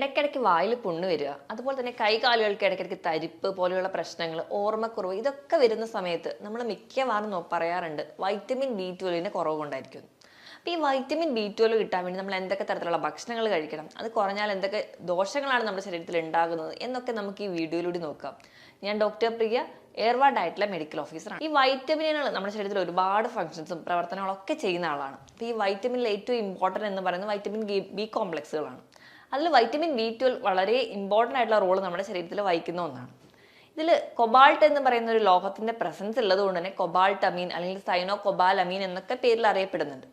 ഇടയ്ക്കിടയ്ക്ക് വായിൽ പുണ്ണ് വരിക, അതുപോലെ തന്നെ കൈകാലുകൾക്ക് ഇടയ്ക്കിടയ്ക്ക് തരിപ്പ് പോലെയുള്ള പ്രശ്നങ്ങൾ, ഓർമ്മക്കുറവ്, ഇതൊക്കെ വരുന്ന സമയത്ത് നമ്മൾ മിക്കവാറും പറയാറുണ്ട് വൈറ്റമിൻ B12 കുറവ് കൊണ്ടായിരിക്കും. അപ്പോൾ ഈ വൈറ്റമിൻ B12 കിട്ടാൻ വേണ്ടി നമ്മൾ എന്തൊക്കെ തരത്തിലുള്ള ഭക്ഷണങ്ങൾ കഴിക്കണം, അത് കുറഞ്ഞാൽ എന്തൊക്കെ ദോഷങ്ങളാണ് നമ്മുടെ ശരീരത്തിൽ ഉണ്ടാകുന്നത് എന്നൊക്കെ നമുക്ക് ഈ വീഡിയോയിലൂടെ നോക്കാം. ഞാൻ ഡോക്ടർ പ്രിയ, എയർവാ ഡയറ്റിലെ മെഡിക്കൽ ഓഫീസറാണ്. ഈ വൈറ്റമിനുകൾ നമ്മുടെ ശരീരത്തിൽ ഒരുപാട് ഫംഗ്ഷൻസും പ്രവർത്തനങ്ങളൊക്കെ ചെയ്യുന്ന ആളാണ്. അപ്പോൾ ഈ വൈറ്റമിനിൽ ഏറ്റവും ഇമ്പോർട്ടൻ്റ് എന്ന് പറയുന്നത് വൈറ്റമിൻ ബി കോംപ്ലക്സുകളാണ്. അതിൽ വൈറ്റമിൻ B12 വളരെ ഇമ്പോർട്ടൻ്റ് ആയിട്ടുള്ള റോൾ നമ്മുടെ ശരീരത്തിൽ വഹിക്കുന്ന ഒന്നാണ്. ഇതിൽ കൊബാൾട്ട് എന്ന് പറയുന്ന ഒരു ലോഹത്തിന്റെ പ്രസൻസ് ഉള്ളത് കൊണ്ട് തന്നെ കൊബാൾട്ട് അമീൻ അല്ലെങ്കിൽ സൈനോ കൊബാലമീൻ എന്നൊക്കെ പേരിൽ അറിയപ്പെടുന്നുണ്ട്.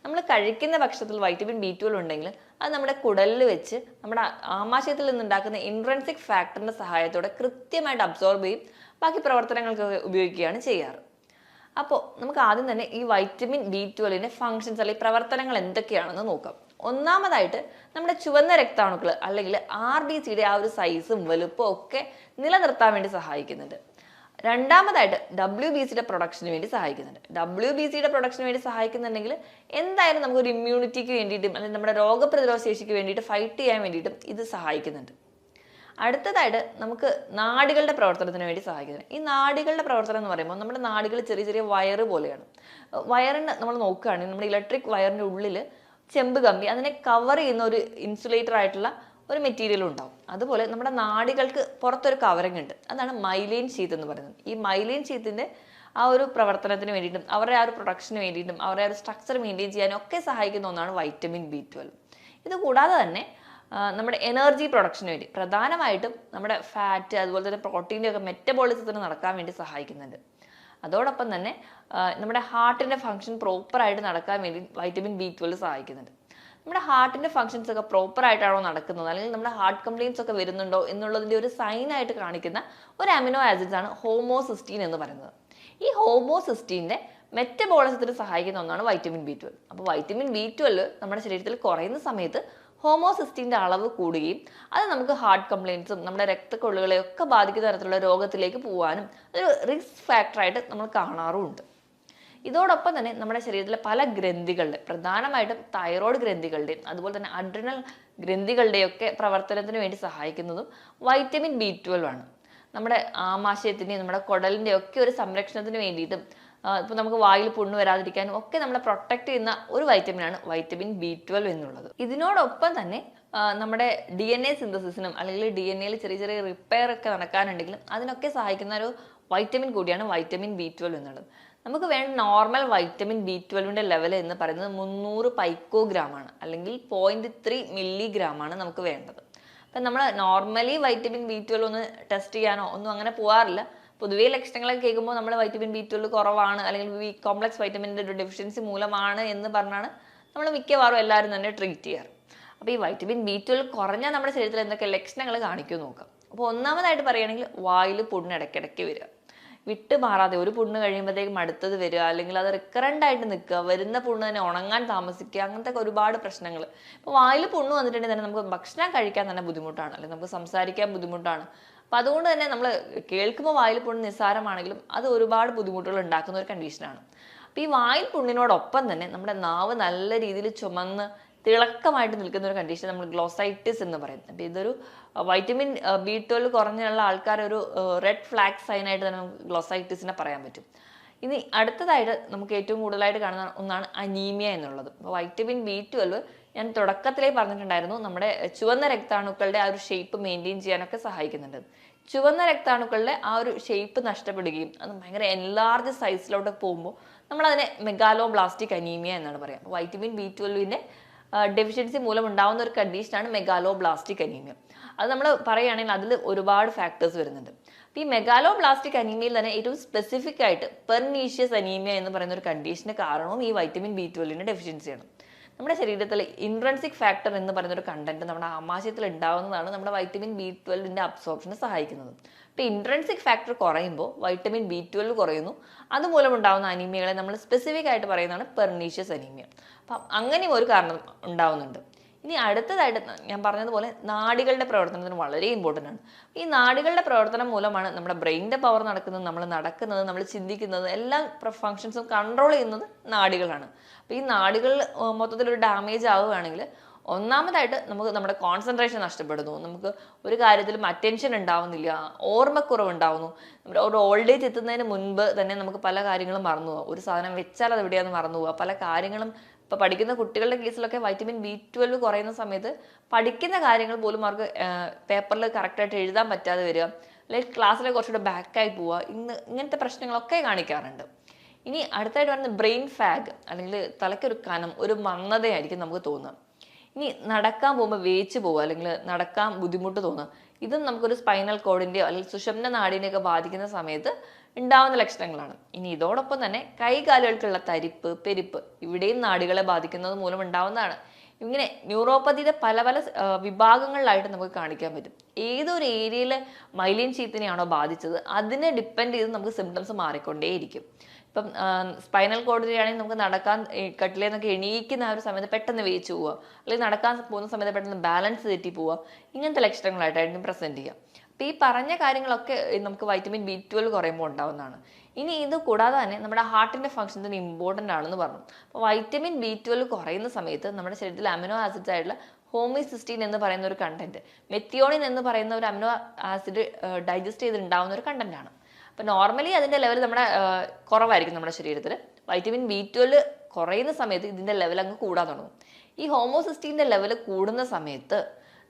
നമ്മൾ കഴിക്കുന്ന ഭക്ഷണത്തിൽ വൈറ്റമിൻ B12 ഉണ്ടെങ്കിൽ അത് നമ്മുടെ കുടലിൽ വെച്ച് നമ്മുടെ ആമാശയത്തിൽ നിന്നുണ്ടാക്കുന്ന ഇൻട്രൻസിക് ഫാക്ടറിന്റെ സഹായത്തോടെ കൃത്യമായിട്ട് അബ്സോർബ് ചെയ്യും ബാക്കി പ്രവർത്തനങ്ങൾക്കൊക്കെ ഉപയോഗിക്കുകയാണ് ചെയ്യാറ്. അപ്പോൾ നമുക്ക് ആദ്യം തന്നെ ഈ വൈറ്റമിൻ B12 ഫങ്ഷൻസ് അല്ലെങ്കിൽ പ്രവർത്തനങ്ങൾ എന്തൊക്കെയാണെന്ന് നോക്കാം. ഒന്നാമതായിട്ട് നമ്മുടെ ചുവന്ന രക്താണുക്കൾ അല്ലെങ്കിൽ RBCയുടെ ആ ഒരു സൈസും വലുപ്പവും ഒക്കെ നിലനിർത്താൻ വേണ്ടി സഹായിക്കുന്നുണ്ട്. രണ്ടാമതായിട്ട് WBCയുടെ പ്രൊഡക്ഷന് വേണ്ടി സഹായിക്കുന്നുണ്ട്. WBCയുടെ പ്രൊഡക്ഷന് വേണ്ടി സഹായിക്കുന്നുണ്ടെങ്കിൽ എന്തായാലും നമുക്കൊരു ഇമ്മ്യൂണിറ്റിക്ക് വേണ്ടിയിട്ടും അല്ലെങ്കിൽ നമ്മുടെ രോഗപ്രതിരോധ ശേഷിക്ക് വേണ്ടിയിട്ട് ഫൈറ്റ് ചെയ്യാൻ വേണ്ടിയിട്ടും ഇത് സഹായിക്കുന്നുണ്ട്. അടുത്തതായിട്ട് നമുക്ക് നാഡികളുടെ പ്രവർത്തനത്തിന് വേണ്ടി സഹായിക്കുന്നത്. ഈ നാഡികളുടെ പ്രവർത്തനം എന്ന് പറയുമ്പോൾ നമ്മുടെ നാഡികൾ ചെറിയ ചെറിയ വയറ് പോലെയാണ്. വയറിന് നമ്മൾ നോക്കുകയാണെങ്കിൽ നമ്മുടെ ഇലക്ട്രിക് വയറിൻ്റെ ഉള്ളിൽ ചെമ്പ് കമ്പി അതിനെ കവർ ചെയ്യുന്ന ഒരു ഇൻസുലേറ്റർ ആയിട്ടുള്ള ഒരു മെറ്റീരിയൽ ഉണ്ടാവും. അതുപോലെ നമ്മുടെ നാഡികൾക്ക് പുറത്തൊരു കവറിങ് ഉണ്ട്, അതാണ് മൈലൈൻ ഷീത്ത് എന്ന് പറയുന്നത്. ഈ മൈലൈൻ ഷീത്തിൻ്റെ ആ ഒരു പ്രവർത്തനത്തിന് വേണ്ടിയിട്ടും അവരുടെ ആ ഒരു പ്രൊഡക്ഷന് വേണ്ടിയിട്ടും അവരുടെ ആ ഒരു സ്ട്രക്ചർ മെയിൻറ്റെയിൻ ചെയ്യാനും ഒക്കെ സഹായിക്കുന്ന ഒന്നാണ് വൈറ്റമിൻ B12. ഇത് കൂടാതെ തന്നെ നമ്മുടെ എനർജി പ്രൊഡക്ഷന് വേണ്ടി പ്രധാനമായിട്ടും നമ്മുടെ ഫാറ്റ് അതുപോലെ തന്നെ പ്രോട്ടീൻ്റെ ഒക്കെ മെറ്റബോളിസത്തിന് നടക്കാൻ വേണ്ടി സഹായിക്കുന്നുണ്ട്. അതോടൊപ്പം തന്നെ നമ്മുടെ ഹാർട്ടിൻ്റെ ഫംഗ്ഷൻ പ്രോപ്പറായിട്ട് നടക്കാൻ വേണ്ടി വൈറ്റമിൻ B12 സഹായിക്കുന്നുണ്ട്. നമ്മുടെ ഹാർട്ടിൻ്റെ ഫംഗ്ഷൻസ് ഒക്കെ പ്രോപ്പറായിട്ടാണോ നടക്കുന്നത് അല്ലെങ്കിൽ നമ്മുടെ ഹാർട്ട് കംപ്ലയിൻസ് ഒക്കെ വരുന്നുണ്ടോ എന്നുള്ളതിൻ്റെ ഒരു സൈനായിട്ട് കാണിക്കുന്ന ഒരു അമിനോ ആസിഡ്സ് ആണ് ഹോമോസിസ്റ്റീൻ എന്ന് പറയുന്നത്. ഈ ഹോമോസിസ്റ്റീൻ്റെ മെറ്റബോളിസത്തിന് സഹായിക്കുന്ന ഒന്നാണ് വൈറ്റമിൻ B12. അപ്പോൾ വൈറ്റമിൻ B12 നമ്മുടെ ശരീരത്തിൽ കുറയുന്ന സമയത്ത് ഹോമോസിസ്റ്റീൻ്റെ അളവ് കൂടുകയും അത് നമുക്ക് ഹാർട്ട് കംപ്ലയിൻസും നമ്മുടെ രക്തക്കൊള്ളുകളെയൊക്കെ ബാധിക്കുന്ന തരത്തിലുള്ള രോഗത്തിലേക്ക് പോകാനും ഒരു റിസ്ക് ഫാക്ടറായിട്ട് നമ്മൾ കാണാറുമുണ്ട്. ഇതോടൊപ്പം തന്നെ നമ്മുടെ ശരീരത്തിലെ പല ഗ്രന്ഥികളുടെ പ്രധാനമായിട്ടും തൈറോയ്ഡ് ഗ്രന്ഥികളുടെയും അതുപോലെ തന്നെ അഡ്രിനൽ ഗ്രന്ഥികളുടെയൊക്കെ പ്രവർത്തനത്തിന് വേണ്ടി സഹായിക്കുന്നതും വൈറ്റമിൻ B12 ആണ്. നമ്മുടെ ആമാശയത്തിൻ്റെയും നമ്മുടെ കുടലിൻ്റെ ഒക്കെ ഒരു സംരക്ഷണത്തിന് വേണ്ടിയിട്ടും ഇപ്പോൾ നമുക്ക് വായിൽ പുണ്ണ് വരാതിരിക്കാനും ഒക്കെ നമ്മളെ പ്രൊട്ടക്ട് ചെയ്യുന്ന ഒരു വൈറ്റമിനാണ് വൈറ്റമിൻ B12 എന്നുള്ളത്. ഇതിനോടൊപ്പം തന്നെ നമ്മുടെ DNA സിന്തസിസിനും അല്ലെങ്കിൽ DNA ചെറിയ ചെറിയ റിപ്പയർ ഒക്കെ നടക്കാനുണ്ടെങ്കിലും അതിനൊക്കെ സഹായിക്കുന്ന ഒരു വൈറ്റമിൻ കൂടിയാണ് വൈറ്റമിൻ B12 എന്നുള്ളത്. നമുക്ക് വേണ്ട നോർമൽ വൈറ്റമിൻ B12 ലെവൽ എന്ന് പറയുന്നത് 300 പൈക്കോഗ്രാം ആണ്, അല്ലെങ്കിൽ 0.3 മില്ലിഗ്രാം ആണ് നമുക്ക് വേണ്ടത്. അപ്പം നമ്മൾ നോർമലി വൈറ്റമിൻ B12 ഒന്ന് ടെസ്റ്റ് ചെയ്യാനോ ഒന്നും അങ്ങനെ പോകാറില്ല. പൊതുവേ ലക്ഷണങ്ങളൊക്കെ കേൾക്കുമ്പോൾ നമ്മൾ വൈറ്റമിൻ B12 കുറവാണ് അല്ലെങ്കിൽ ബി കോംപ്ലക്സ് വൈറ്റമിൻ്റെ ഒരു ഡെഫിഷ്യൻസി മൂലമാണ് എന്ന് പറഞ്ഞാണ് നമ്മൾ മിക്കവാറും എല്ലാവരും തന്നെ ട്രീറ്റ് ചെയ്യാറ്. അപ്പോൾ ഈ വൈറ്റമിൻ B12 കുറഞ്ഞാൽ നമ്മുടെ ശരീരത്തിൽ എന്തൊക്കെ ലക്ഷണങ്ങൾ കാണിക്കുമെന്ന് നോക്കാം. അപ്പോൾ ഒന്നാമതായിട്ട് പറയുകയാണെങ്കിൽ വായിൽ പുണ്ണ് ഇടയ്ക്കിടയ്ക്ക് വരിക, വിട്ട് മാറാതെ ഒരു പുണ്ണ് കഴിയുമ്പോഴത്തേക്കും അടുത്തത് വരിക, അല്ലെങ്കിൽ അത് റിക്കറൻ്റ് ആയിട്ട് നിൽക്കുക, വരുന്ന പുണ്ണ് തന്നെ ഉണങ്ങാൻ താമസിക്കുക, അങ്ങനത്തെ ഒരുപാട് പ്രശ്നങ്ങൾ. ഇപ്പോൾ വായിൽ പുണ്ണ് വന്നിട്ടുണ്ടെങ്കിൽ തന്നെ നമുക്ക് ഭക്ഷണം കഴിക്കാൻ തന്നെ ബുദ്ധിമുട്ടാണ്, അല്ലെങ്കിൽ നമുക്ക് സംസാരിക്കാൻ ബുദ്ധിമുട്ടാണ്. അപ്പം അതുകൊണ്ട് തന്നെ നമ്മൾ കേൾക്കുമ്പോൾ വായിൽ പുണ്ണ് നിസ്സാരമാണെങ്കിലും അത് ഒരുപാട് ബുദ്ധിമുട്ടുകൾ ഉണ്ടാക്കുന്ന ഒരു കണ്ടീഷനാണ്. അപ്പോൾ ഈ വായിൽ പുണ്ണിനോടൊപ്പം തന്നെ നമ്മുടെ നാവ് നല്ല രീതിയിൽ ചുമന്ന് തിളക്കമായിട്ട് നിൽക്കുന്ന ഒരു കണ്ടീഷൻ നമ്മൾ ഗ്ലോസൈറ്റിസ് എന്ന് പറയും. അപ്പോൾ ഇതൊരു വൈറ്റമിൻ B12 കുറഞ്ഞുള്ള ആൾക്കാരൊരു റെഡ് ഫ്ലാഗ് സൈനായിട്ട് തന്നെ നമുക്ക് ഗ്ലോസൈറ്റിസിനെ പറയാൻ പറ്റും. ഇനി അടുത്തതായിട്ട് നമുക്ക് ഏറ്റവും കൂടുതലായിട്ട് കാണുന്ന ഒന്നാണ് അനീമിയ എന്നുള്ളത്. അപ്പോൾ വൈറ്റമിൻ B12 ഞാൻ തുടക്കത്തിലേ പറഞ്ഞിട്ടുണ്ടായിരുന്നു നമ്മുടെ ചുവന്ന രക്താണുക്കളുടെ ആ ഒരു ഷേപ്പ് മെയിൻറ്റെയിൻ ചെയ്യാനൊക്കെ സഹായിക്കുന്നുണ്ട്. ചുവന്ന രക്താണുക്കളുടെ ആ ഒരു ഷേപ്പ് നഷ്ടപ്പെടുകയും അത് ഭയങ്കര എൻലാർജ് സൈസിലോട്ട് പോകുമ്പോൾ നമ്മളതിനെ മെഗാലോബ്ലാസ്റ്റിക് അനീമിയ എന്നാണ് പറയുക. അപ്പോൾ വൈറ്റമിൻ B12 ഡെഫിഷ്യൻസി മൂലം ഉണ്ടാകുന്ന ഒരു കണ്ടീഷനാണ് മെഗാലോബ്ലാസ്റ്റിക് അനീമിയ. അത് നമ്മൾ പറയുകയാണെങ്കിൽ അതിൽ ഒരുപാട് ഫാക്ടേഴ്സ് വരുന്നുണ്ട്. അപ്പോൾ ഈ മെഗാലോബ്ലാസ്റ്റിക് അനീമിയയിൽ തന്നെ ഏറ്റവും സ്പെസിഫിക് ആയിട്ട് പെർനീഷ്യസ് അനീമിയ എന്ന് പറയുന്ന ഒരു കണ്ടീഷന് കാരണവും ഈ വൈറ്റമിൻ B12 ഡെഫിഷ്യൻസിയാണ്. നമ്മുടെ ശരീരത്തിൽ ഇൻട്രൻസിക് ഫാക്ടർ എന്ന് പറയുന്ന ഒരു കണ്ടന്റ് നമ്മുടെ ആമാശയത്തിൽ ഉണ്ടാകുന്നതാണ് നമ്മുടെ വൈറ്റമിൻ B12 അബ്സോർപ്ഷന് സഹായിക്കുന്നത്. അപ്പോൾ ഇൻട്രൻസിക് ഫാക്ടർ കുറയുമ്പോൾ വൈറ്റമിൻ B12 കുറയുന്നു. അതുമൂലം ഉണ്ടാകുന്ന അനീമിയകളെ നമ്മൾ സ്പെസിഫിക് ആയിട്ട് പറയുന്നതാണ് പെർനീഷ്യസ് അനീമിയ. അപ്പം അങ്ങനെയും ഒരു കാരണം ഉണ്ടാവുന്നുണ്ട്. ഇനി അടുത്തതായിട്ട് ഞാൻ പറഞ്ഞതുപോലെ നാഡികളുടെ പ്രവർത്തനത്തിന് വളരെ ഇമ്പോർട്ടൻ്റ് ആണ്. ഈ നാഡികളുടെ പ്രവർത്തനം മൂലമാണ് നമ്മുടെ ബ്രെയിനിൻ്റെ പവർ നടക്കുന്നത്, നമ്മൾ നടക്കുന്നത്, നമ്മൾ ചിന്തിക്കുന്നത്, എല്ലാ ഫങ്ഷൻസും കൺട്രോൾ ചെയ്യുന്നത് നാഡികളാണ്. അപ്പോൾ ഈ നാഡികൾ മൊത്തത്തിലൊരു ഡാമേജ് ആവുകയാണെങ്കിൽ ഒന്നാമതായിട്ട് നമുക്ക് നമ്മുടെ കോൺസെൻട്രേഷൻ നഷ്ടപ്പെടുന്നു, നമുക്ക് ഒരു കാര്യത്തിലും അറ്റൻഷൻ ഉണ്ടാവുന്നില്ല, ഓർമ്മക്കുറവ് ഉണ്ടാവുന്നു. നമ്മുടെ ഒരു ഓൾഡ് ഏജ് എത്തുന്നതിന് മുൻപ് തന്നെ നമുക്ക് പല കാര്യങ്ങളും മറന്നു പോകാം. ഒരു സാധനം വെച്ചാൽ അത് എവിടെയാണെന്ന് മറന്നു പോവുക. പല കാര്യങ്ങളും ഇപ്പൊ പഠിക്കുന്ന കുട്ടികളുടെ കേസിലൊക്കെ വൈറ്റമിൻ B12 കുറയുന്ന സമയത്ത് പഠിക്കുന്ന കാര്യങ്ങൾ പോലും അവർക്ക് പേപ്പറിൽ കറക്റ്റായിട്ട് എഴുതാൻ പറ്റാതെ വരിക, അല്ലെങ്കിൽ ക്ലാസ്സിലെ കുറച്ചുകൂടെ ബാക്കായി പോവുക, ഇങ്ങനത്തെ പ്രശ്നങ്ങളൊക്കെ കാണിക്കാറുണ്ട്. ഇനി അടുത്തായിട്ട് വരുന്ന ബ്രെയിൻ ഫാഗ്, അല്ലെങ്കിൽ തലയ്ക്കൊരു കനം, ഒരു മന്ദതയായിരിക്കും നമുക്ക് തോന്നുക. ഇനി നടക്കാൻ പോകുമ്പോൾ വേച്ച് പോവുക, അല്ലെങ്കിൽ നടക്കാൻ ബുദ്ധിമുട്ട് തോന്നുക, ഇതും നമുക്കൊരു സ്പൈനൽ കോഡിന്റെയോ അല്ലെങ്കിൽ സുഷുമ്ന നാഡിനെയൊക്കെ ബാധിക്കുന്ന സമയത്ത് ഉണ്ടാവുന്ന ലക്ഷണങ്ങളാണ്. ഇനി ഇതോടൊപ്പം തന്നെ കൈകാലുകൾക്കുള്ള തരിപ്പ്, പെരുപ്പ്, ഇവിടെയും നാഡികളെ ബാധിക്കുന്നത് മൂലം ഉണ്ടാവുന്നതാണ്. ഇങ്ങനെ ന്യൂറോപ്പതിയുടെ പല പല വിഭാഗങ്ങളിലായിട്ട് നമുക്ക് കാണിക്കാൻ പറ്റും. ഏതൊരു ഏരിയയിലെ മൈലിൻ ഷീത്തിനെയാണോ ബാധിച്ചത് അതിനെ ഡിപ്പെൻഡ് ചെയ്ത് നമുക്ക് സിംറ്റംസ് മാറിക്കൊണ്ടേയിരിക്കും. ഇപ്പം സ്പൈനൽ കോഡിലാണെങ്കിൽ നമുക്ക് നടക്കാൻ കട്ടിലേന്നൊക്കെ എണീക്കുന്ന ആ ഒരു സമയത്ത് പെട്ടെന്ന് വേച്ച് പോവുക, അല്ലെങ്കിൽ നടക്കാൻ പോകുന്ന സമയത്ത് പെട്ടെന്ന് ബാലൻസ് തെറ്റി പോവുക, ഇങ്ങനത്തെ ലക്ഷണങ്ങളായിട്ടായിരിക്കും പ്രസന്റ് ചെയ്യുക. അപ്പം ഈ പറഞ്ഞ കാര്യങ്ങളൊക്കെ നമുക്ക് വൈറ്റമിൻ B12 കുറയുമ്പോൾ ഉണ്ടാവുന്നതാണ്. ഇനി ഇത് കൂടാതെ തന്നെ നമ്മുടെ ഹാർട്ടിന്റെ ഫംഗ്ഷൻസിന് ഇമ്പോർട്ടൻ്റ് ആണെന്ന് പറഞ്ഞു. അപ്പോൾ വൈറ്റമിൻ B12 കുറയുന്ന സമയത്ത് നമ്മുടെ ശരീരത്തിൽ അമിനോ ആസിഡ്സ് ആയിട്ടുള്ള ഹോമിസിസ്റ്റീൻ എന്ന് പറയുന്ന ഒരു കണ്ടന്റ്, മെത്തിയോണിൻ എന്ന് പറയുന്ന ഒരു അമിനോ ആസിഡ് ഡൈജസ്റ്റ് ചെയ്തിട്ടുണ്ടാവുന്ന ഒരു കണ്ടന്റ് ആണ്. അപ്പൊ നോർമലി അതിന്റെ ലെവൽ നമ്മുടെ കുറവായിരിക്കും നമ്മുടെ ശരീരത്തിൽ. വൈറ്റമിൻ B12 കുറയുന്ന സമയത്ത് ഇതിന്റെ ലെവൽ അങ്ങ് കൂടാൻ തുടങ്ങും. ഈ ഹോമോസിസ്റ്റീൻ്റെ ലെവൽ കൂടുന്ന സമയത്ത്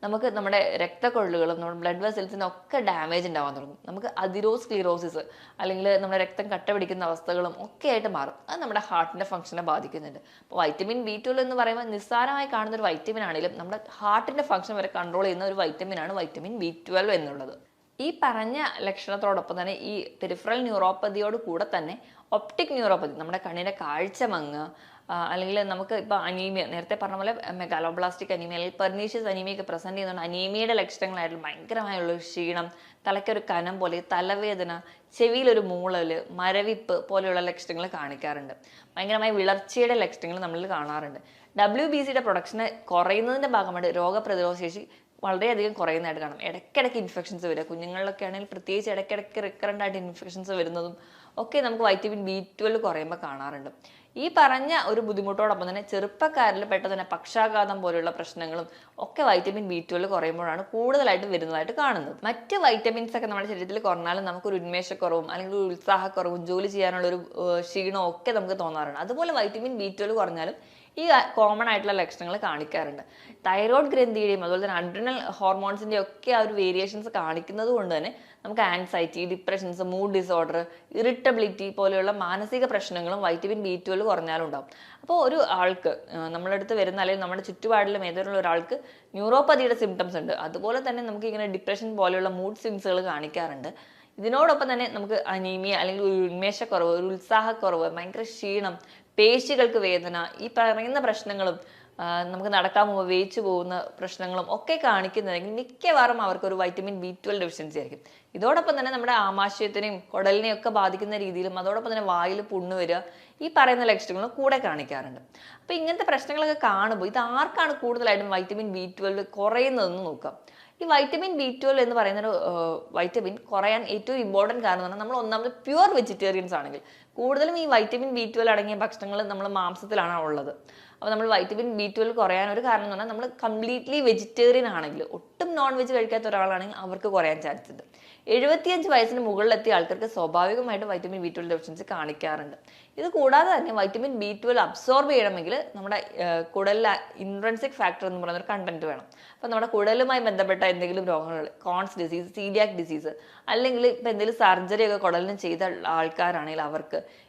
നമുക്ക് നമ്മുടെ രക്തക്കൊഴലുകളും നമ്മുടെ ബ്ലഡ് വെസൽസിനും ഒക്കെ ഡാമേജ് ഉണ്ടാവാൻ തുടങ്ങും. നമുക്ക് അതിറോസ്ക്ലീറോസിസ്, അല്ലെങ്കിൽ നമ്മുടെ രക്തം കട്ട പിടിക്കുന്ന അവസ്ഥകളും ഒക്കെ ആയിട്ട് മാറും. അത് നമ്മുടെ ഹാർട്ടിന്റെ ഫംഗ്ഷനെ ബാധിക്കുന്നുണ്ട്. അപ്പോൾ വൈറ്റമിൻ B12 എന്ന് പറയുമ്പോൾ നിസ്സാരമായി കാണുന്ന ഒരു വൈറ്റമിൻ ആണെങ്കിലും നമ്മുടെ ഹാർട്ടിന്റെ ഫംഗ്ഷൻ വരെ കൺട്രോൾ ചെയ്യുന്ന ഒരു വൈറ്റമിനാണ് വൈറ്റമിൻ B12 എന്നുള്ളത്. ഈ പറഞ്ഞ ലക്ഷണത്തോടൊപ്പം തന്നെ ഈ പെരിഫറൽ ന്യൂറോപ്പതിയോട് കൂടെ തന്നെ ഒപ്റ്റിക് ന്യൂറോപ്പതി, നമ്മുടെ കണ്ണിന്റെ കാഴ്ച മങ്ങുക, അല്ലെങ്കിൽ നമുക്ക് ഇപ്പോൾ അനീമിയ, നേരത്തെ പറഞ്ഞ പോലെ മെഗാലോബ്ലാസ്റ്റിക് അനീമിയ അല്ലെങ്കിൽ പെർനീഷ്യസ് അനീമിയ ഒക്കെ പ്രസന്റ് ചെയ്യുന്നുണ്ട്. അനീമിയയുടെ ലക്ഷണങ്ങളായിട്ടുള്ള ഭയങ്കരമായുള്ള ക്ഷീണം, തലയ്ക്കൊരു കനം പോലെ, തലവേദന, ചെവിയിലൊരു മൂളല്, മരവിപ്പ് പോലെയുള്ള ലക്ഷണങ്ങൾ കാണിക്കാറുണ്ട്. ഭയങ്കരമായ വിളർച്ചയുടെ ലക്ഷണങ്ങൾ നമ്മളിൽ കാണാറുണ്ട്. WBCയുടെ പ്രൊഡക്ഷന് കുറയുന്നതിന്റെ ഭാഗമായിട്ട് രോഗപ്രതിരോധ ശേഷി വളരെയധികം കുറയുന്നതായിട്ട് കാണാം. ഇടയ്ക്കിടയ്ക്ക് ഇൻഫെക്ഷൻസ് വരിക, കുഞ്ഞുങ്ങളിലൊക്കെ ആണെങ്കിൽ പ്രത്യേകിച്ച് ഇടയ്ക്കിടയ്ക്ക് റിക്കറൻ്റ് ആയിട്ട് ഇൻഫെക്ഷൻസ് വരുന്നതും ഒക്കെ നമുക്ക് വൈറ്റമിൻ B12 കുറയുമ്പോൾ കാണാറുണ്ട്. ഈ പറഞ്ഞ ഒരു ബുദ്ധിമുട്ടോടൊപ്പം തന്നെ ചെറുപ്പക്കാരിൽ പെട്ടെന്ന് തന്നെ പക്ഷാഘാതം പോലെയുള്ള പ്രശ്നങ്ങളും ഒക്കെ വൈറ്റമിൻ B12 കുറയുമ്പോഴാണ് കൂടുതലായിട്ട് വരുന്നതായിട്ട് കാണുന്നത്. മറ്റ് വൈറ്റമിൻസ് ഒക്കെ നമ്മുടെ ശരീരത്തിൽ കുറഞ്ഞാലും നമുക്കൊരു ഉന്മേഷക്കുറവും അല്ലെങ്കിൽ ഒരു ഉത്സാഹക്കുറവും ജോലി ചെയ്യാനുള്ള ഒരു ക്ഷീണവും ഒക്കെ നമുക്ക് തോന്നാറുണ്ട്. അതുപോലെ വൈറ്റമിൻ B12 കുറഞ്ഞാലും ഈ കോമൺ ആയിട്ടുള്ള ലക്ഷണങ്ങൾ കാണിക്കാറുണ്ട്. തൈറോയ്ഡ് ഗ്രന്ഥിയുടെയും അതുപോലെ തന്നെ അഡ്രിനൽ ഹോർമോൺസിൻ്റെയും ഒക്കെ ആ ഒരു വേരിയേഷൻസ് കാണിക്കുന്നത് കൊണ്ട് തന്നെ നമുക്ക് anxiety, depressions, mood disorder, irritability പോലെയുള്ള മാനസിക പ്രശ്നങ്ങളും വൈറ്റമിൻ B12 കുറഞ്ഞാലും ഉണ്ടാവും. അപ്പോൾ ഒരു ആൾക്ക് നമ്മുടെ അടുത്ത് വരുന്ന അല്ലെങ്കിൽ നമ്മുടെ ചുറ്റുപാടിലും ഏതെങ്കിലും ഒരാൾക്ക് ന്യൂറോപ്പതിയുടെ സിംറ്റംസ് ഉണ്ട്, അതുപോലെ തന്നെ നമുക്ക് ഇങ്ങനെ ഡിപ്രഷൻ പോലെയുള്ള മൂഡ് സ്വിങ്സുകൾ കാണിക്കാറുണ്ട്. ഇതിനോടൊപ്പം തന്നെ നമുക്ക് അനീമിയ അല്ലെങ്കിൽ ഒരു ഉന്മേഷക്കുറവ്, ഒരു ഉത്സാഹക്കുറവ്, ഭയങ്കര ക്ഷീണം, പേശികൾക്ക് വേദന, ഈ പറയുന്ന പ്രശ്നങ്ങളും നമുക്ക് നടക്കാൻ പോകുമ്പോൾ വേച്ചു പോകുന്ന പ്രശ്നങ്ങളും ഒക്കെ കാണിക്കുന്നതെങ്കിൽ മിക്കവാറും അവർക്ക് ഒരു വൈറ്റമിൻ B12 ഡെഫിഷ്യൻസി ആയിരിക്കും. ഇതോടൊപ്പം തന്നെ നമ്മുടെ ആമാശയത്തിനെയും കുടലിനെയും ഒക്കെ ബാധിക്കുന്ന രീതിയിലും അതോടൊപ്പം തന്നെ വായിൽ പുണ്ണ് വരിക, ഈ പറയുന്ന ലക്ഷണങ്ങളും കൂടെ കാണിക്കാറുണ്ട്. അപ്പോൾ ഇങ്ങനത്തെ പ്രശ്നങ്ങളൊക്കെ കാണുമ്പോൾ ഇത് ആർക്കാണ് കൂടുതലായിട്ടും വൈറ്റമിൻ B12 കുറയുന്നതെന്ന് നോക്കാം. ഈ വൈറ്റമിൻ B12 എന്ന് പറയുന്ന ഒരു വൈറ്റമിൻ കുറയാൻ ഏറ്റവും ഇമ്പോർട്ടൻറ്റ് കാരണം എന്ന് പറഞ്ഞാൽ നമ്മൾ ഒന്നാമത് പ്യുവർ വെജിറ്റേറിയൻസ് ആണെങ്കിൽ കൂടുതലും ഈ വൈറ്റമിൻ B12 അടങ്ങിയ ഭക്ഷണങ്ങൾ നമ്മൾ മാംസത്തിലാണ് ഉള്ളത്. അപ്പോൾ നമ്മൾ വൈറ്റമിൻ B12 കുറയാൻ ഒരു കാരണം എന്ന് പറഞ്ഞാൽ നമ്മൾ കംപ്ലീറ്റ്ലി വെജിറ്റേറിയൻ ആണെങ്കിൽ, ഒട്ടും നോൺ വെജ് കഴിക്കാത്ത ഒരാളാണെങ്കിൽ അവർക്ക് കുറയാൻ ചാൻസ് ഉണ്ട്. 75 വയസ്സിന് മുകളിലെത്തിയ ആൾക്കാർക്ക് സ്വാഭാവികമായിട്ട് വൈറ്റമിൻ B12 ഡെഫിഷ്യൻസി കാണിക്കാറുണ്ട്. ഇത് കൂടാതെ തന്നെ വൈറ്റമിൻ B12 അബ്സോർബ് ചെയ്യണമെങ്കിൽ നമ്മുടെ കുടലിലെ ഇൻട്രൻസിക് ഫാക്ടർ എന്ന് പറയുന്ന ഒരു കണ്ടന്റ് വേണം. അപ്പോൾ നമ്മുടെ കുടലുമായി ബന്ധപ്പെട്ട എന്തെങ്കിലും രോഗങ്ങൾ, കോൺസ് ഡിസീസ്, സീലിയാക് ഡിസീസ്, അല്ലെങ്കിൽ ഇപ്പം എന്തെങ്കിലും സർജറി ഒക്കെ കുടലിന് ചെയ്ത ആൾക്കാരാണെങ്കിൽ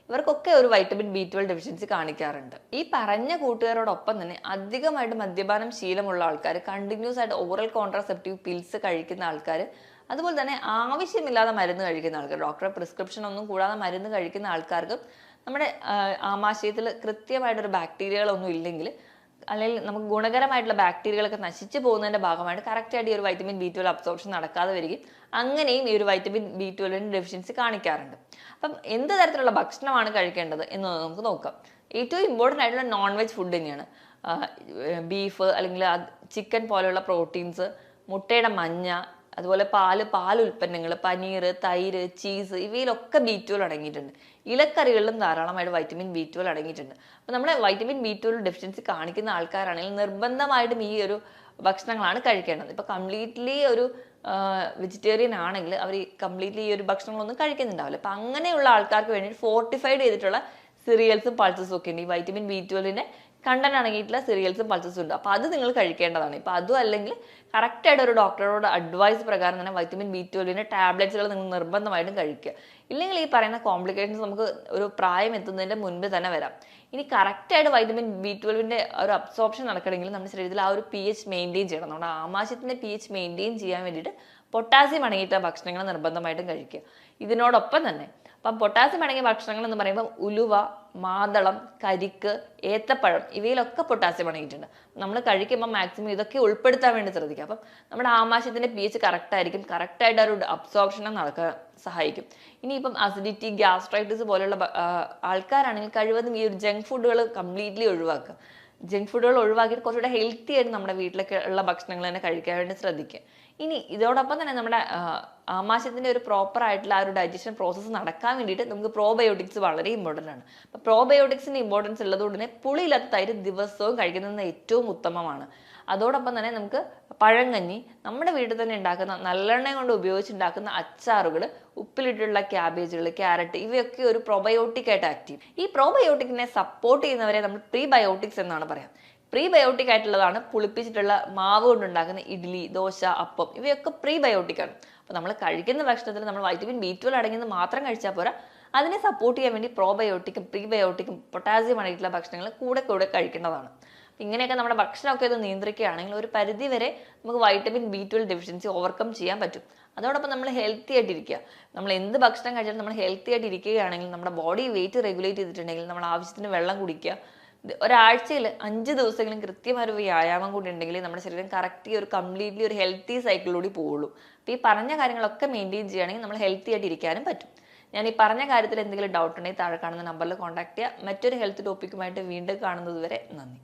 ഇവർക്കൊക്കെ ഒരു വൈറ്റമിൻ B12 ഡെഫിഷ്യൻസി കാണിക്കാറുണ്ട്. ഈ പറഞ്ഞ കൂട്ടുകാരോടൊപ്പം തന്നെ അധികമായിട്ട് മദ്യപാനം ശീലമുള്ള ആൾക്കാർ, കണ്ടിന്യൂസ് ആയിട്ട് ഓറൽ കോൺട്രാസെപ്റ്റീവ് പിൽസ് കഴിക്കുന്ന ആൾക്കാർ, അതുപോലെ തന്നെ ആവശ്യമില്ലാതെ മരുന്ന് കഴിക്കുന്ന ആൾക്കാർ, ഡോക്ടറെ പ്രിസ്ക്രിപ്ഷൻ ഒന്നും കൂടാതെ മരുന്ന് കഴിക്കുന്ന ആൾക്കാർക്കും നമ്മുടെ ആമാശയത്തിൽ കൃത്യമായിട്ടൊരു ബാക്ടീരിയകളൊന്നും ഇല്ലെങ്കിൽ, അല്ലെങ്കിൽ നമുക്ക് ഗുണകരമായിട്ടുള്ള ബാക്ടീരിയകളൊക്കെ നശിച്ചു പോകുന്നതിന്റെ ഭാഗമായിട്ട് കറക്റ്റായിട്ട് ഈ ഒരു വൈറ്റമിൻ B12 അബ്സോർപ്ഷൻ നടക്കാതെ വരികയും അങ്ങനെയും ഈ ഒരു വൈറ്റമിൻ B12 ഡെഫിഷ്യൻസി കാണിക്കാറുണ്ട്. അപ്പം എന്ത് തരത്തിലുള്ള ഭക്ഷണമാണ് കഴിക്കേണ്ടത് എന്ന് നമുക്ക് നോക്കാം. ഏറ്റവും ഇമ്പോർട്ടൻ്റ് ആയിട്ടുള്ള നോൺ വെജ് ഫുഡ് തന്നെയാണ്. ബീഫ് അല്ലെങ്കിൽ ചിക്കൻ പോലെയുള്ള പ്രോട്ടീൻസ്, മുട്ടയുടെ മഞ്ഞ, അതുപോലെ പാൽ ഉൽപ്പന്നങ്ങൾ, പനീർ, തൈര്, ചീസ് ഇവയിലൊക്കെ B12 അടങ്ങിയിട്ടുണ്ട്. ഇലക്കറികളിലും ധാരാളമായിട്ട് വൈറ്റമിൻ B12 അടങ്ങിയിട്ടുണ്ട്. അപ്പോൾ നമ്മുടെ വൈറ്റമിൻ B12 ഡെഫിഷ്യൻസി കാണിക്കുന്ന ആൾക്കാരാണെങ്കിൽ നിർബന്ധമായിട്ടും ഈ ഒരു ഭക്ഷണങ്ങളാണ് കഴിക്കേണ്ടത്. ഇപ്പൊ കംപ്ലീറ്റ്ലി ഒരു വെജിറ്റേറിയൻ ആണെങ്കിൽ അവർ കംപ്ലീറ്റ്ലി ഈ ഒരു ഭക്ഷണങ്ങളൊന്നും കഴിക്കുന്നുണ്ടാവില്ല. അപ്പൊ അങ്ങനെയുള്ള ആൾക്കാർക്ക് വേണ്ടി ഫോർട്ടിഫൈഡ് ചെയ്തിട്ടുള്ള സിറിയൽസും പൾസസും ഒക്കെ ഉണ്ട്. ഈ വൈറ്റമിൻ B12ന്റെ കണ്ടന്റ് അടങ്ങിയിട്ടുള്ള സിറിയൽസും പൾസസും ഉണ്ട്. അപ്പൊ അത് നിങ്ങൾ കഴിക്കേണ്ടതാണ്. ഇപ്പൊ അതും അല്ലെങ്കിൽ കറക്റ്റ് ആയിട്ട് ഒരു ഡോക്ടറോട് അഡ്വൈസ് പ്രകാരം തന്നെ വൈറ്റമിൻ B12ന്റെ ടാബ്ലറ്റ്സുകൾ നിങ്ങൾ നിർബന്ധമായിട്ടും കഴിക്കുക. ഇല്ലെങ്കിൽ ഈ പറയുന്ന കോംപ്ലിക്കേഷൻസ് നമുക്ക് ഒരു പ്രായം എത്തുന്നതിന്റെ മുൻപ് തന്നെ വരാം. ഇനി കറക്റ്റ് ആയിട്ട് വൈറ്റമിൻ B12ന്റെ ഒരു അബ്സോർപ്ഷൻ നടക്കണമെങ്കിൽ നമ്മുടെ ശരീരത്തിൽ ആ ഒരു pH മെയിൻറ്റെയിൻ ചെയ്യണം. നമ്മുടെ ആമാശയത്തിന്റെ pH മെയിൻറ്റെയിൻ ചെയ്യാൻ വേണ്ടിയിട്ട് പൊട്ടാസ്യം അടങ്ങിയിട്ട ഭക്ഷണങ്ങൾ നിർബന്ധമായിട്ടും കഴിക്കുക. ഇതിനോടൊപ്പം തന്നെ അപ്പം പൊട്ടാസ്യം അടങ്ങിയ ഭക്ഷണങ്ങൾ എന്ന് പറയുമ്പോൾ ഉലുവ, മാതളം, കരിക്ക്, ഏത്തപ്പഴം ഇവയിലൊക്കെ പൊട്ടാസ്യം അടങ്ങിയിട്ടുണ്ട്. നമ്മൾ കഴിക്കുമ്പോൾ മാക്സിമം ഇതൊക്കെ ഉൾപ്പെടുത്താൻ വേണ്ടി ശ്രദ്ധിക്കുക. അപ്പം നമ്മുടെ ആമാശയത്തിന്റെ pH കറക്റ്റ് ആയിരിക്കും. കറക്റ്റായിട്ട് ഒരു അബ്സോർപ്ഷനെ നടക്കാൻ സഹായിക്കും. ഇനിയിപ്പം അസിഡിറ്റി, ഗ്യാസ്ട്രൈറ്റിസ് പോലുള്ള ആൾക്കാരാണെങ്കിൽ കഴിവതും ഈ ഒരു ജങ്ക് ഫുഡുകൾ കംപ്ലീറ്റ്ലി ഒഴിവാക്കുക. ജങ്ക് ഫുഡുകൾ ഒഴിവാക്കിയിട്ട് കുറച്ചുകൂടെ ഹെൽത്തി ആയിട്ട് നമ്മുടെ വീട്ടിലൊക്കെ ഉള്ള ഭക്ഷണങ്ങൾ തന്നെ കഴിക്കാൻ വേണ്ടി ശ്രദ്ധിക്കുക. ഇനി ഇതോടൊപ്പം തന്നെ നമ്മുടെ ആമാശയത്തിന്റെ ഒരു പ്രോപ്പർ ആയിട്ടുള്ള ആ ഒരു ഡൈജഷൻ പ്രോസസ്സ് നടക്കാൻ വേണ്ടിയിട്ട് നമുക്ക് പ്രോബയോട്ടിക്സ് വളരെ ഇമ്പോർട്ടൻ്റ് ആണ്. അപ്പോൾ പ്രോബയോട്ടിക്സിന്റെ ഇമ്പോർട്ടൻസ് ഉള്ളതുകൊണ്ട് തന്നെ പുളിയില്ലാത്ത തൈര് ദിവസവും കഴിക്കുന്നത് ഏറ്റവും ഉത്തമമാണ്. അതോടൊപ്പം തന്നെ നമുക്ക് പഴങ്കഞ്ഞി, നമ്മുടെ വീട്ടിൽ തന്നെ ഉണ്ടാക്കുന്ന നല്ലെണ്ണ കൊണ്ട് ഉപയോഗിച്ചുണ്ടാക്കുന്ന അച്ചാറുകൾ, ഉപ്പിലിട്ടുള്ള ക്യാബേജുകൾ, ക്യാരറ്റ് ഇവയൊക്കെ ഒരു പ്രോബയോട്ടിക് ആയിട്ട് ആക്ട് ചെയ്യും. ഈ പ്രോബയോട്ടിക്കിനെ സപ്പോർട്ട് ചെയ്യുന്നവരെ നമ്മൾ പ്രീബയോട്ടിക്സ് എന്നാണ് പറയാം. പ്രീബയോട്ടിക് ആയിട്ടുള്ളതാണ് പുളിപ്പിച്ചിട്ടുള്ള മാവ് കൊണ്ടുണ്ടാക്കുന്ന ഇഡ്ഡലി, ദോശ, അപ്പം ഇവയൊക്കെ പ്രീബയോട്ടിക് ആണ്. അപ്പോൾ നമ്മൾ കഴിക്കുന്ന ഭക്ഷണത്തിൽ നമ്മൾ വൈറ്റമിൻ B12 അടങ്ങിയത് മാത്രം കഴിച്ചാൽ പോരാ, അതിനെ സപ്പോർട്ട് ചെയ്യാൻ വേണ്ടി പ്രോബയോട്ടിക്കും പ്രീബയോട്ടിക്കും പൊട്ടാസ്യം അടങ്ങിയിട്ടുള്ള ഭക്ഷണങ്ങൾ കൂടെ കഴിക്കേണ്ടതാണ്. ഇങ്ങനെയൊക്കെ നമ്മുടെ ഭക്ഷണമൊക്കെ ഇത് നിയന്ത്രിക്കുകയാണെങ്കിൽ ഒരു പരിധി വരെ നമുക്ക് വൈറ്റമിൻ B12 ഡെഫിഷ്യൻസി ഓവർകം ചെയ്യാൻ പറ്റും. അതോടൊപ്പം നമ്മൾ ഹെൽത്തി ആയിട്ടിരിക്കുക. നമ്മൾ എന്ത് ഭക്ഷണം കഴിച്ചാലും നമ്മൾ ഹെൽത്തി ആയിട്ട് ഇരിക്കുകയാണെങ്കിൽ, നമ്മുടെ ബോഡി വെയിറ്റ് റെഗുലേറ്റ് ചെയ്തിട്ടുണ്ടെങ്കിൽ, നമ്മൾ ആവശ്യത്തിന് വെള്ളം കുടിക്കുക, ഒരാഴ്ചയിൽ 5 ദിവസമെങ്കിലും കൃത്യമായ ഒരു വ്യായാമം കൂടി ഉണ്ടെങ്കിൽ നമ്മുടെ ശരീരം കറക്റ്റ് ഒരു കംപ്ലീറ്റ്ലി ഒരു ഹെൽത്തി സൈക്കിളിലൂടെ പോവുള്ളൂ. അപ്പോൾ ഈ പറഞ്ഞ കാര്യങ്ങളൊക്കെ മെയിൻറ്റെയിൻ ചെയ്യുകയാണെങ്കിൽ നമ്മൾ ഹെൽത്തി ആയിട്ട് ഇരിക്കാനും പറ്റും. ഞാൻ ഈ പറഞ്ഞ കാര്യത്തിൽ എന്തെങ്കിലും ഡൗട്ട് ഉണ്ടെങ്കിൽ താഴെ കാണുന്ന നമ്പറിൽ കോൺടാക്ട് ചെയ്യുക. മറ്റൊരു ഹെൽത്ത് ടോപ്പിക്കുമായിട്ട് വീണ്ടും കാണുന്നത് വരെ നന്ദി.